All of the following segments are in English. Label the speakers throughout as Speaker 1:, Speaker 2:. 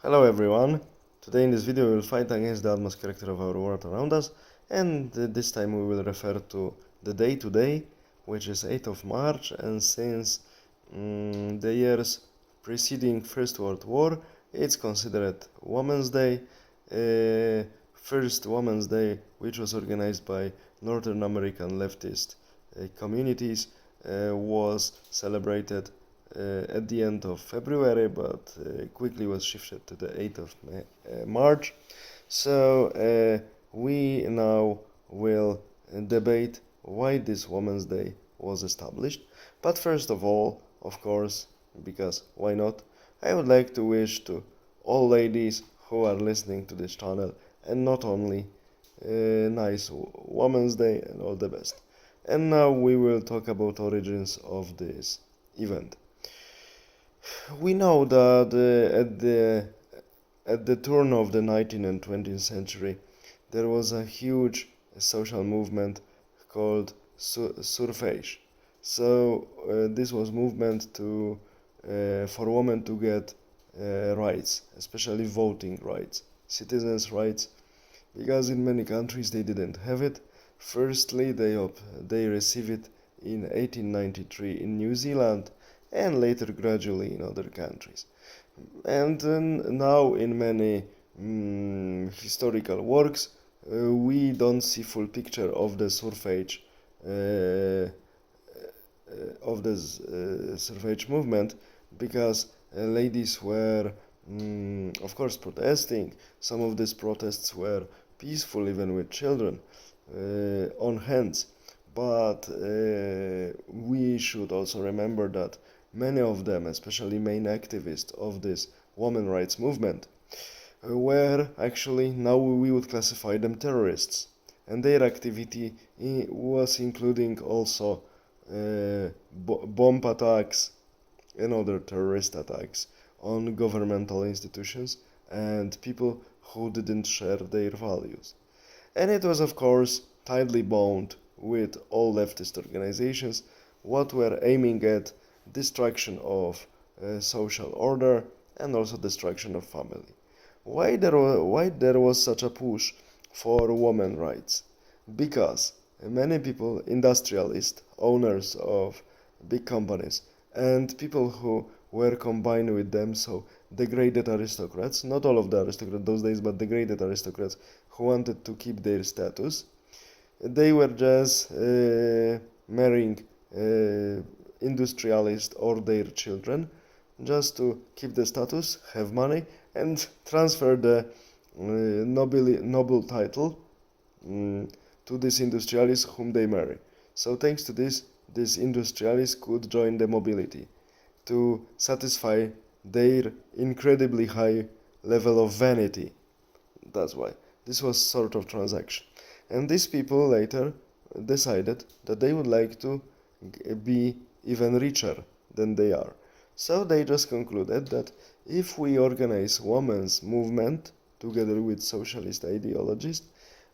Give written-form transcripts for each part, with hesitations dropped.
Speaker 1: Hello everyone. Today in this video we will fight against the utmost character of our world around us, and this time we will refer to the day today, which is 8th of March, and since the years preceding First World War, it's considered Women's Day. First Women's Day, which was organized by Northern American leftist communities, was celebrated at the end of February, but quickly was shifted to the 8th of March. So we now will debate why this Women's Day was established. But first of all, of course, because why not, I would like to wish to all ladies who are listening to this channel, and not only, nice Women's Day and all the best. And now we will talk about origins of this event. We know that at the turn of the 19th and 20th century, there was a huge social movement called suffrage. So this was movement for women to get rights, especially voting rights, citizens' rights, because in many countries they didn't have it. Firstly, they received it in 1893 in New Zealand, and later gradually in other countries. And now in many historical works, we don't see full picture of the suffrage suffrage movement, because ladies were of course protesting. Some of these protests were peaceful, even with children on hands. But we should also remember that many of them, especially main activists of this women's rights movement, were actually, now we would classify them terrorists. And their activity was including also bomb attacks and other terrorist attacks on governmental institutions and people who didn't share their values. And it was, of course, tightly bound with all leftist organizations, what were aiming at destruction of social order and also destruction of family. Why there was such a push for women's rights? Because many people, industrialists, owners of big companies, and people who were combined with them, so degraded aristocrats, not all of the aristocrats those days, but degraded aristocrats who wanted to keep their status, they were just marrying industrialists or their children just to keep the status, have money, and transfer the noble title to this industrialist whom they marry. So thanks to this industrialists could join the mobility to satisfy their incredibly high level of vanity. That's why this was sort of transaction. And these people later decided that they would like to be even richer than they are. So they just concluded that if we organize women's movement together with socialist ideologies,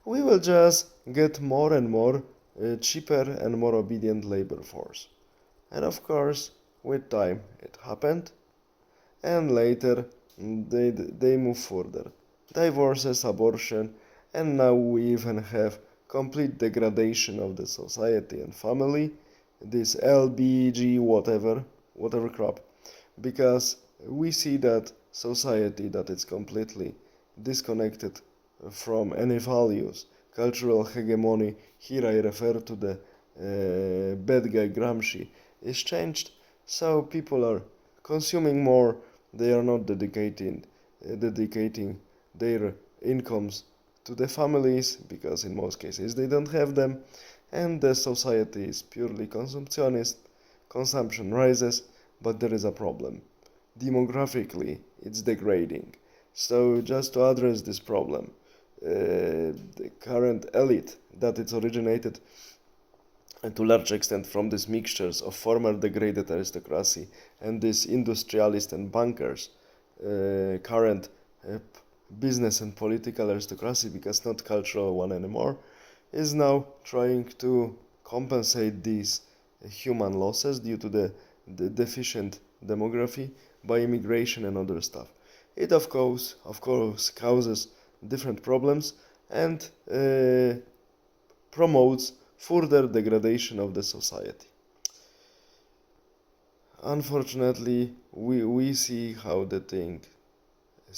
Speaker 1: we will just get more and more cheaper and more obedient labor force. And of course, with time it happened, and later they move further. Divorces, abortion, and now we even have complete degradation of the society and family, this LBG whatever crap, because we see that society that is completely disconnected from any values, cultural hegemony, here I refer to the bad guy Gramsci, is changed. So people are consuming more, they are not dedicating their incomes to the families, because in most cases they don't have them, and the society is purely consumptionist. Consumption rises, but there is a problem. Demographically, it's degrading. So just to address this problem, the current elite that it's originated to large extent from these mixtures of former degraded aristocracy and these industrialists and bankers, current business and political aristocracy, because not cultural one anymore, is now trying to compensate these human losses due to the deficient demography by immigration and other stuff. it of course causes different problems and promotes further degradation of the society. Unfortunately, we see how the thing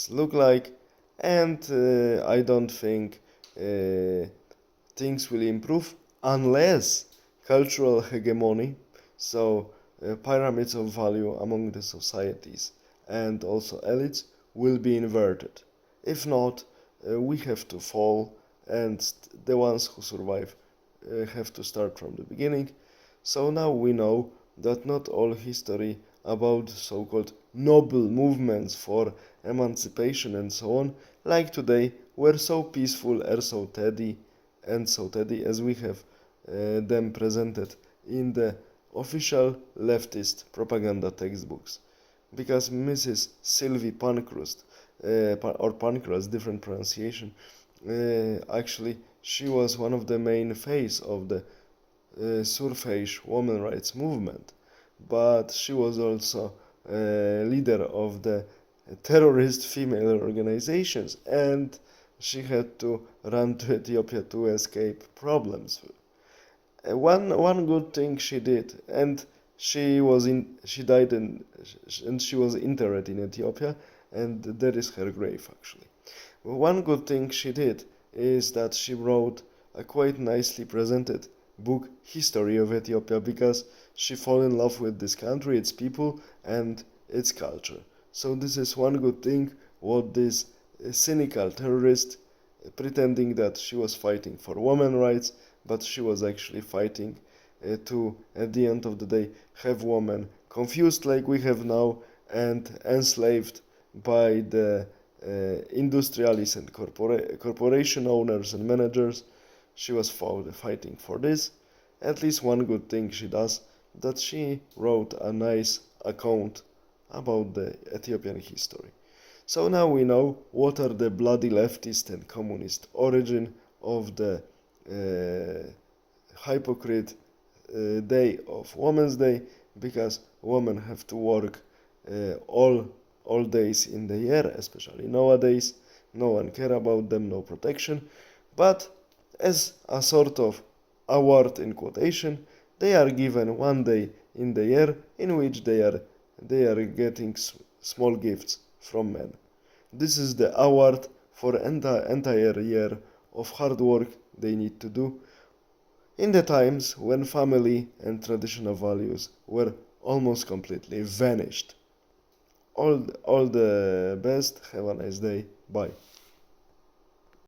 Speaker 1: look like, and I don't think things will improve unless cultural hegemony, so pyramids of value among the societies and also elites, will be inverted. If not, we have to fall, and the ones who survive have to start from the beginning. So now we know that not all history about so-called noble movements for emancipation and so on, like today, were so peaceful or so steady as we have them presented in the official leftist propaganda textbooks. Because Mrs. Sylvie Pankhurst, or Pankhurst, different pronunciation, actually she was one of the main face of the Surface women rights movement, but she was also leader of the terrorist female organizations, and she had to run to Ethiopia to escape problems. One good thing she did, and she died and she was interred in Ethiopia, and that is her grave actually. One good thing she did is that she wrote a quite nicely presented book, History of Ethiopia, because she fell in love with this country, its people, and its culture. So this is one good thing what this cynical terrorist, pretending that she was fighting for women's rights, but she was actually fighting to, at the end of the day, have women confused like we have now and enslaved by the industrialists and corporation owners and managers. She was fighting for this. At least one good thing she does, that she wrote a nice account about the Ethiopian history. So now we know what are the bloody leftist and communist origin of the hypocrite day of Women's Day, because women have to work all days in the year, especially nowadays. No one care about them, no protection, but as a sort of award in quotation, they are given one day in the year in which they are getting small gifts from men. This is the award for entire year of hard work they need to do in the times when family and traditional values were almost completely vanished. All the best. Have a nice day. Bye.